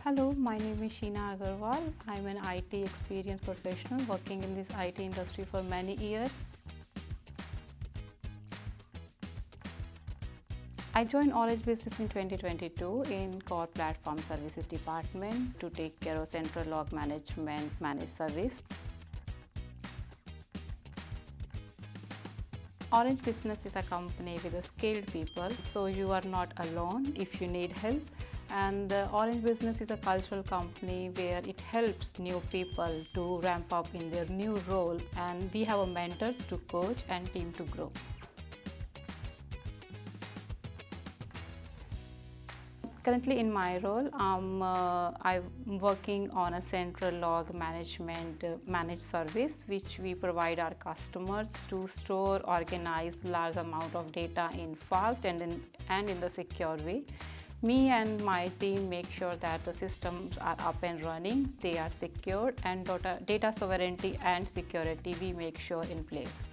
Hello, my name is Sheena Aggarwal. I'm an IT experienced professional working in this IT industry for many years. I joined Orange Business in 2022 in Core Platform Services Department to take care of Central Log Management Managed Service. Orange Business is a company with skilled people, so you are not alone if you need help. And Orange Business is a cultural company where it helps new people to ramp up in their new role, and we have mentors to coach and team to grow. Currently in my role, I'm working on a central log management managed service which we provide our customers to store, organize large amount of data in fast and in the secure way. Me and my team make sure that the systems are up and running, they are secured, and data sovereignty and security we make sure in place.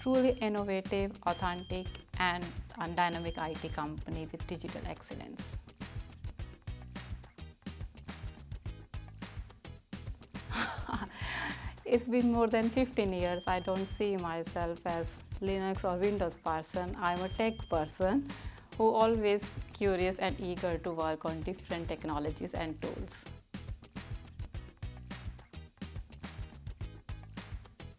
Truly innovative, authentic, and dynamic IT company with digital excellence. It's been more than 15 years. I don't see myself as Linux or Windows person. I'm a tech person who always curious and eager to work on different technologies and tools.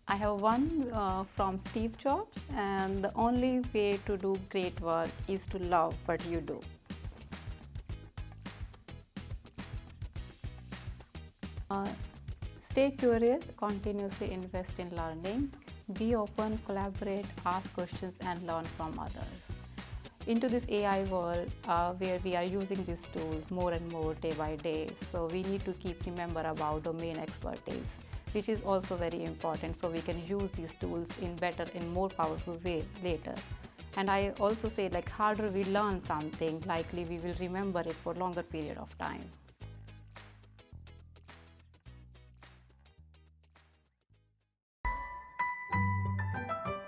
I have one from Steve Jobs, and the only way to do great work is to love what you do. Stay curious, continuously invest in learning, be open, collaborate, ask questions, and learn from others. Into this AI world where we are using these tools more and more day by day, so we need to keep remember about domain expertise, which is also very important, so we can use these tools in better and more powerful way later. And I also say, like, harder we learn something, likely we will remember it for longer period of time.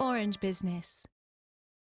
Orange Business.